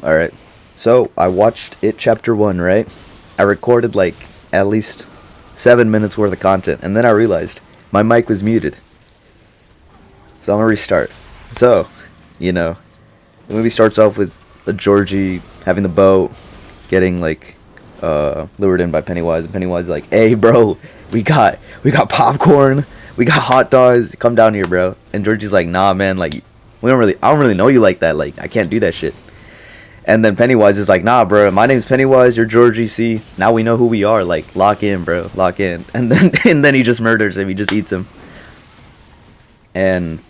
Alright. So, I watched it chapter 1, right? I recorded like at least 7 minutes worth of content, and then I realized my mic was muted. So I'm gonna restart. So, you know, the movie starts off with the Georgie having the boat, getting like lured in by Pennywise, and Pennywise is like, "Hey, bro, we got popcorn, we got hot dogs. Come down here, bro." And Georgie's like, "Nah, man, like I don't really know you like that. Like I can't do that shit." And then Pennywise is like, "Nah, bro, my name's Pennywise. You're Georgie. See, now we know who we are. Like lock in, bro, lock in." And then he just murders him. He just eats him. And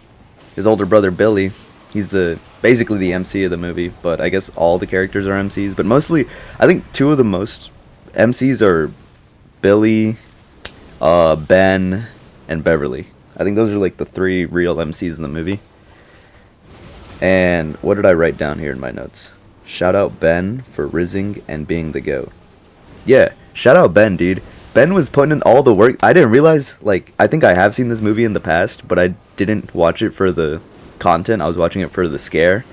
his older brother Billy, he's basically the MC of the movie, but I guess all the characters are MCs. But mostly, I think two of the most MCs are Billy, Ben, and Beverly. I think those are like the three real MCs in the movie. And what did I write down here in my notes? Shout out Ben for rizzing and being the GOAT. Yeah, shout out Ben, dude. Ben was putting in all the work. I didn't realize, like, I think I have seen this movie in the past, but I didn't watch it for the content. I was watching it for the scare.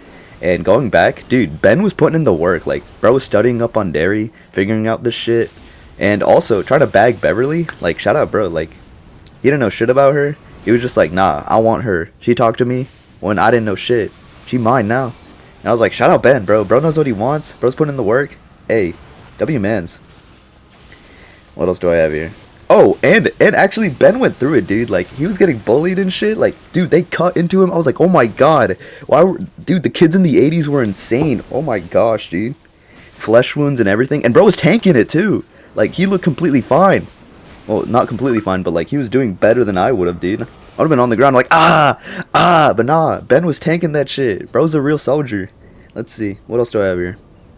And going back, dude, Ben was putting in the work. Like, bro was studying up on dairy, figuring out this shit. And also, trying to bag Beverly. Like, shout out, bro. Like, he didn't know shit about her. He was just like, nah, I want her. She talked to me when I didn't know shit. She mine now. And I was like, shout out Ben, bro. Bro knows what he wants. Bro's putting in the work. Hey, W mans. What else do I have here? Oh, and actually Ben went through it, dude. Like, he was getting bullied and shit. Like, dude, they cut into him. I was like, oh my god. Dude, the kids in the 80s were insane. Oh my gosh, dude. Flesh wounds and everything. And bro was tanking it too. Like, he looked completely fine. Well, not completely fine, but like, he was doing better than I would have, dude. I would have been on the ground like, but nah. Ben was tanking that shit. Bro's a real soldier. Let's see. What else do I have here?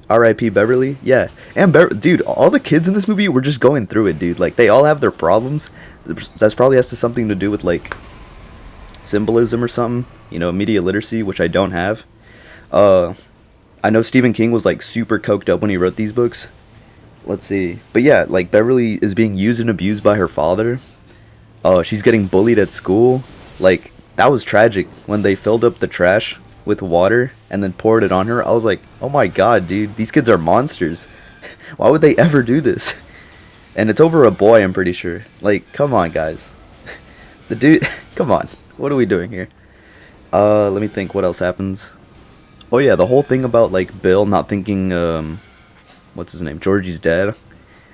R.I.P. Beverly? Yeah. And dude, all the kids in this movie were just going through it, dude. Like, they all have their problems. That's probably has to something to do with, like, symbolism or something. You know, media literacy, which I don't have. I know Stephen King was, like, super coked up when he wrote these books. Let's see. But yeah, like, Beverly is being used and abused by her father. She's getting bullied at school. Like, that was tragic when they filled up the trash with water and then poured it on her. I was like, oh my god, dude, these kids are monsters. Why would they ever do this? And it's over a boy, I'm pretty sure. Like, come on, guys. The dude, come on. What are we doing here? Let me think what else happens. Oh yeah, the whole thing about, like, Bill not thinking, what's his name? Georgie's dead.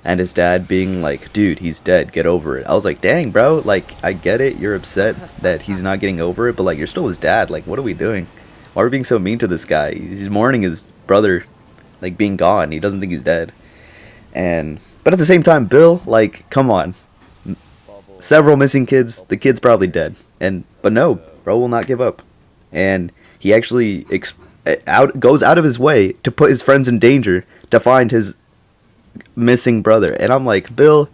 And his dad being like, dude, he's dead, get over it. I was like, dang, bro, like, I get it, you're upset that he's not getting over it, but, like, you're still his dad. Like, what are we doing? Why are we being so mean to this guy? He's mourning his brother, like, being gone. He doesn't think he's dead. But at the same time, Bill, like, come on. Several missing kids. The kid's probably dead. But no, bro will not give up. And he actually goes out of his way to put his friends in danger to find his missing brother. And I'm like, Bill,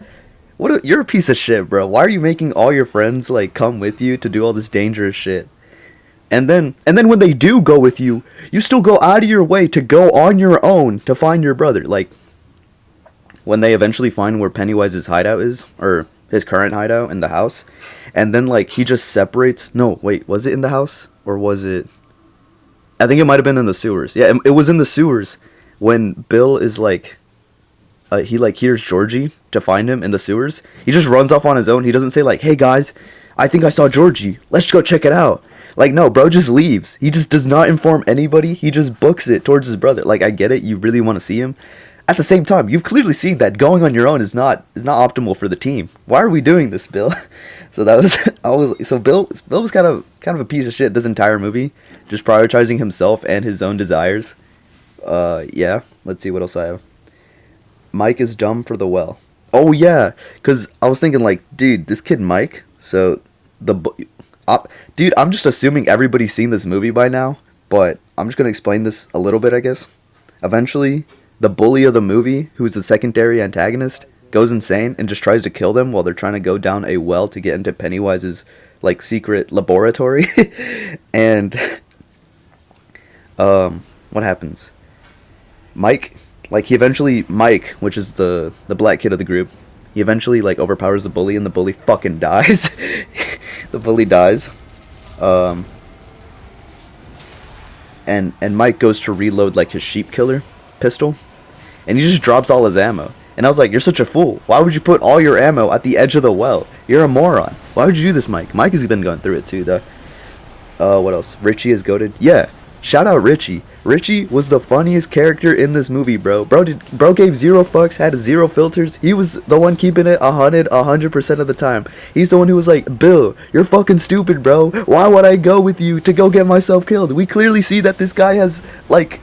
you're a piece of shit, bro. Why are you making all your friends, like, come with you to do all this dangerous shit? And then when they do go with you, you still go out of your way to go on your own to find your brother. Like, when they eventually find where Pennywise's hideout is, or his current hideout in the house, and then, like, he just separates. No, wait, was it in the house? Or was it? I think it might have been in the sewers. Yeah, it was in the sewers when Bill is, like, he, like, hears Georgie to find him in the sewers. He just runs off on his own. He doesn't say, like, hey, guys, I think I saw Georgie. Let's go check it out. Like, no, bro just leaves. He just does not inform anybody. He just books it towards his brother. Like, I get it. You really want to see him. At the same time, you've clearly seen that going on your own is not optimal for the team. Why are we doing this, Bill? So Bill was kind of a piece of shit this entire movie, just prioritizing himself and his own desires. Yeah. Let's see what else I have. Mike is dumb for the well. Oh yeah, because I was thinking, like, dude, this kid Mike. So dude, I'm just assuming everybody's seen this movie by now, but I'm just gonna explain this a little bit, I guess. Eventually, the bully of the movie, who's the secondary antagonist, goes insane and just tries to kill them while they're trying to go down a well to get into Pennywise's, like, secret laboratory. And what happens? Mike, which is the black kid of the group, he eventually, like, overpowers the bully, and the bully fucking dies. The bully dies. and Mike goes to reload like his sheep killer pistol, and he just drops all his ammo. And I was like, you're such a fool. Why would you put all your ammo at the edge of the well? You're a moron. Why would you do this, Mike? Mike has been going through it too, though. What else? Richie is goated. Yeah, shout out Richie. Richie was the funniest character in this movie, bro. Bro gave zero fucks, had zero filters. He was the one keeping it 100% of the time. He's the one who was like, Bill, you're fucking stupid, bro. Why would I go with you to go get myself killed? We clearly see that this guy has, like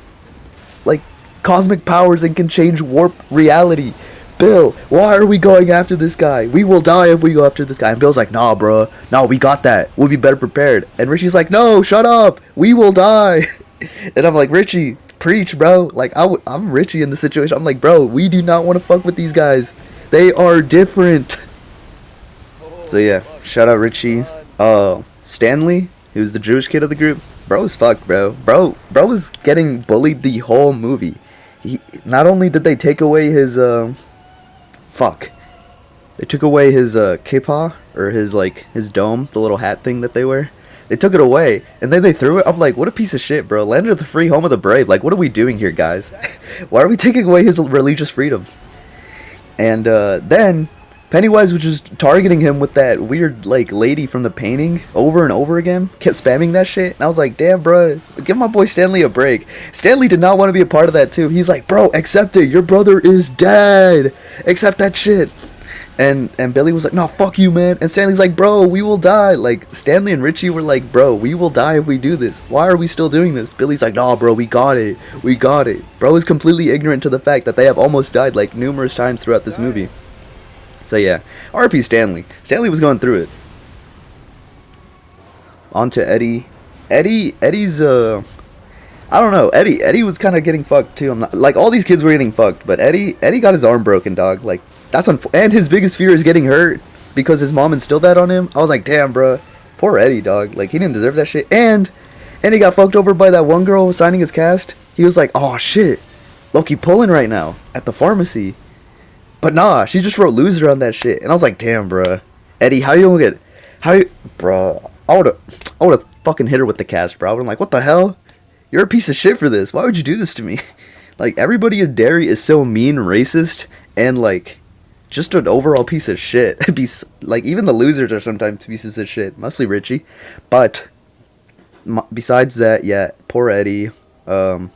cosmic powers and can change warp reality. Bill, why are we going after this guy? We will die if we go after this guy. And Bill's like, nah, bro. No, we got that. We'll be better prepared. And Richie's like, no, shut up. We will die. And I'm like, Richie, preach, bro. Like, I'm Richie in the situation. I'm like, bro, we do not want to fuck with these guys. They are different. So, yeah. Shout out Richie. Stanley, who's the Jewish kid of the group. Bro was fucked, bro. Bro was getting bullied the whole movie. Not only did they take away his, they took away his, kippah, or his dome, the little hat thing that they wear. They took it away, and then they threw it. I'm like, what a piece of shit, bro. Land of the free, home of the brave. Like, what are we doing here, guys? Why are we taking away his religious freedom? And, then Pennywise was just targeting him with that weird, lady from the painting over and over again. Kept spamming that shit. And I was like, damn, bro, give my boy Stanley a break. Stanley did not want to be a part of that, too. He's like, bro, accept it. Your brother is dead. Accept that shit. And Billy was like, no, fuck you, man. And Stanley's like, bro, we will die. Like, Stanley and Richie were like, bro, we will die if we do this. Why are we still doing this? Billy's like, nah, bro, we got it. We got it. Bro is completely ignorant to the fact that they have almost died, numerous times throughout this movie. So, yeah. RP Stanley. Stanley was going through it. On to Eddie. Eddie's, I don't know. Eddie was kind of getting fucked, too. I'm not, all these kids were getting fucked. But Eddie got his arm broken, dog. And his biggest fear is getting hurt because his mom instilled that on him. I was like, damn, bro. Poor Eddie, dog. He didn't deserve that shit. And he got fucked over by that one girl signing his cast. He was like, oh, shit. Loki pulling right now at the pharmacy. But nah, she just wrote loser on that shit. And I was like, damn, bro. Eddie, bro. I would've fucking hit her with the cast, bro. I'm like, what the hell? You're a piece of shit for this. Why would you do this to me? Everybody in Derry is so mean, racist, and, just an overall piece of shit. Even the losers are sometimes pieces of shit. Mostly Richie. But, besides that, yeah, poor Eddie. Yeah.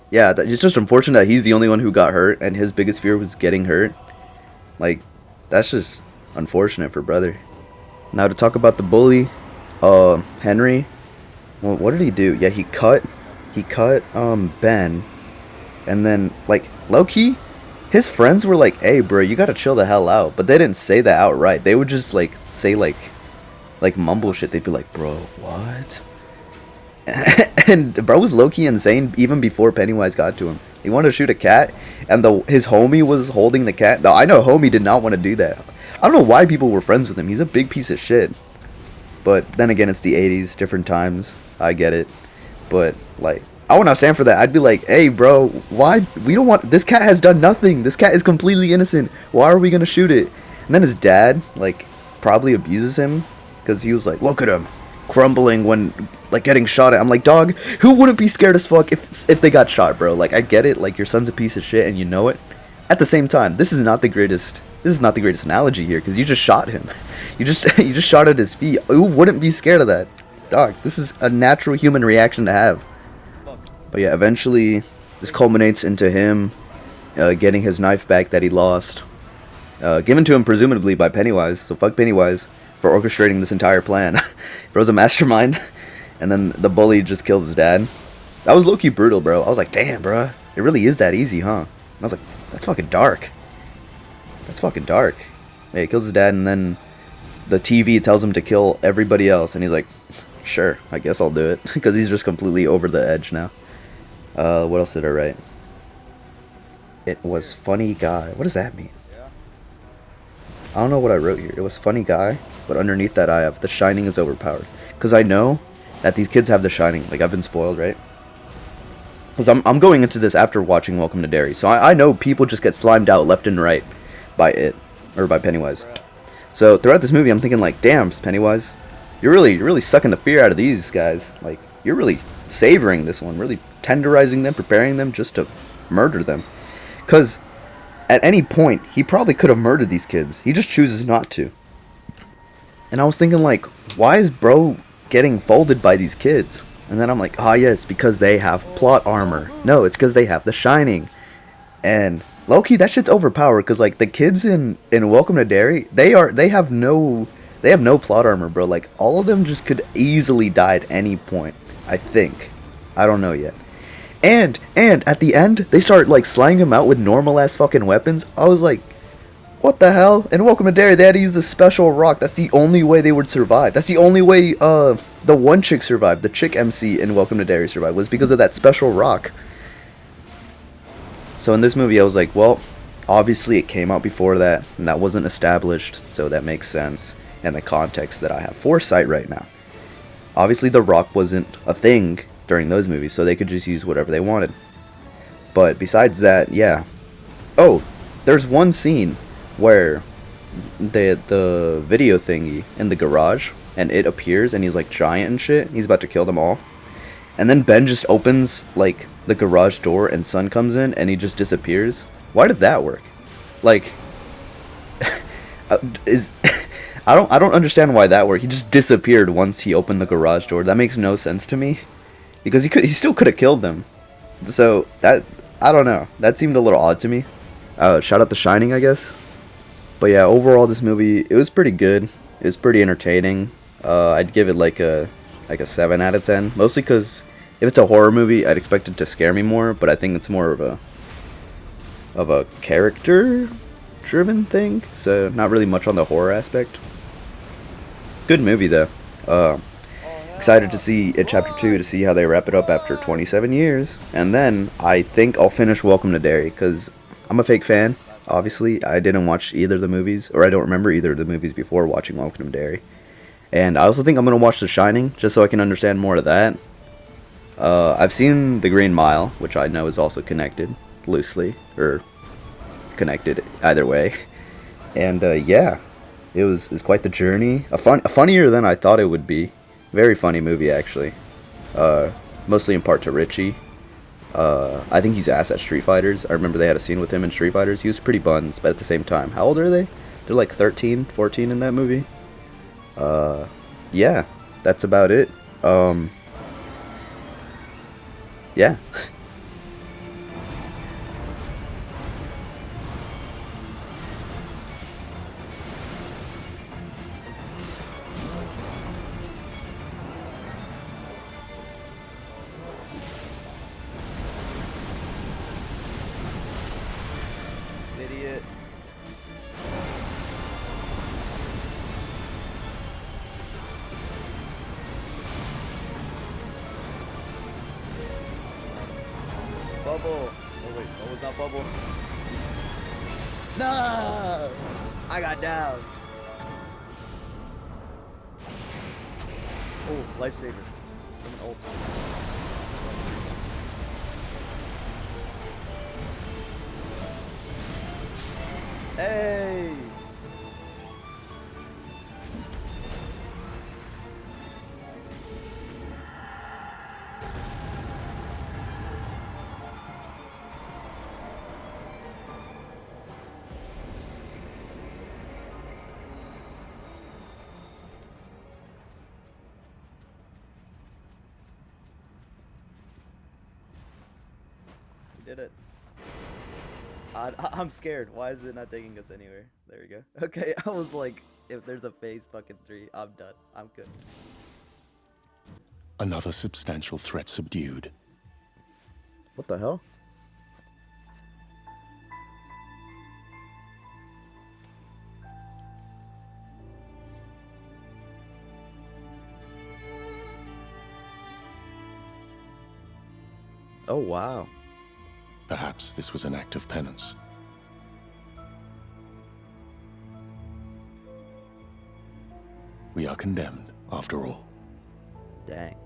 Yeah, it's just unfortunate that he's the only one who got hurt, and his biggest fear was getting hurt. That's just unfortunate for brother. Now to talk about the bully, Henry. Well, what did he do? Yeah, he cut, Ben. And then, low-key, his friends were like, hey, bro, you gotta chill the hell out. But they didn't say that outright. They would just, say, mumble shit. They'd be like, bro, what? And bro was low-key insane even before Pennywise got to him. He wanted to shoot a cat, and his homie was holding the cat. Now, I know homie did not want to do that. I don't know why people were friends with him. He's a big piece of shit. But then again, it's the 80s, different times. I get it. But, I would not stand for that. I'd be like, hey, bro, why? We don't want... This cat has done nothing. This cat is completely innocent. Why are we going to shoot it? And then his dad, probably abuses him. Because he was like, look at him. Crumbling when, getting shot at. I'm like, dog, who wouldn't be scared as fuck if they got shot, bro? I get it. Your son's a piece of shit and you know it. At the same time, this is not the greatest analogy here, because you just shot him. You just shot at his feet. Who wouldn't be scared of that? Dog, this is a natural human reaction to have. But yeah, eventually, this culminates into him getting his knife back that he lost. Given to him presumably by Pennywise, so fuck Pennywise for orchestrating this entire plan. Bro's a mastermind, and then the bully just kills his dad. That was low-key brutal, bro. I was like, damn, bro, it really is that easy, huh? And I was like, that's fucking dark. That's fucking dark. Yeah, he kills his dad, and then the TV tells him to kill everybody else, and he's like, sure, I guess I'll do it, because he's just completely over the edge now. What else did I write? It was funny guy. What does that mean? I don't know what I wrote here. It was funny guy, but underneath that I have the Shining is overpowered. Because I know that these kids have the Shining. I've been spoiled, right? Because I'm going into this after watching Welcome to Derry. So I know people just get slimed out left and right by it. Or by Pennywise. So throughout this movie, I'm thinking damn, Pennywise, you're really sucking the fear out of these guys. You're really savoring this one, really tenderizing them, preparing them just to murder them. Because at any point, he probably could have murdered these kids. He just chooses not to. And I was thinking, like, why is bro getting folded by these kids? And then I'm like, ah, yes, because they have plot armor. No, it's because they have the Shining. And low-key, that shit's overpowered, because, like, the kids in Welcome to Derry, they have no plot armor, bro. Like, all of them just could easily die at any point, I think. I don't know yet. And at the end, they start, like, slaying them out with normal-ass fucking weapons. I was like, what the hell? In Welcome to Derry, they had to use a special rock. That's the only way they would survive. That's the only way, the one chick survived. The chick MC in Welcome to Derry survived, was because of that special rock. So in this movie, I was like, well, obviously it came out before that, and that wasn't established, so that makes sense in the context that I have foresight right now. Obviously, the rock wasn't a thing during those movies, so they could just use whatever they wanted. But besides that, oh, there's one scene where the video thingy in the garage, and it appears, and he's like giant and shit. He's about to kill them all, and then Ben just opens like the garage door, and Sun comes in, and he just disappears. Why did that work? Like, I don't understand why that worked. He just disappeared once he opened the garage door. That makes no sense to me, because he still could have killed them. So that, I don't know. That seemed a little odd to me. Shout out The Shining, I guess. But yeah, overall, this movie, it was pretty good. It was pretty entertaining. I'd give it like a 7 out of 10. Mostly because if it's a horror movie, I'd expect it to scare me more. But I think it's more of a character-driven thing. So not really much on the horror aspect. Good movie though. Excited to see it chapter 2, to see how they wrap it up after 27 years. And then I think I'll finish Welcome to Derry, because I'm a fake fan. Obviously, I didn't watch either of the movies, or I don't remember either of the movies before watching Welcome to Derry. And I also think I'm going to watch The Shining, just so I can understand more of that. I've seen The Green Mile, which I know is also connected, loosely, or connected either way. And yeah, it was quite the journey. Funnier than I thought it would be. Very funny movie, actually. Mostly in part to Richie. I think he's ass at Street Fighters. I remember they had a scene with him in Street Fighters. He was pretty buns, but at the same time, how old are they? They're like 13, 14 in that movie. Yeah, that's about it. Yeah. Idiot. Bubble. Oh wait, what was that bubble? No! I got down. Oh, lifesaver. Someone ult. Hey! We did it. I'm scared. Why is it not taking us anywhere? There we go. Okay, I was like, if there's a phase fucking 3, I'm done. I'm good. Another substantial threat subdued. What the hell? Oh, wow. Perhaps this was an act of penance. We are condemned, after all. Dang.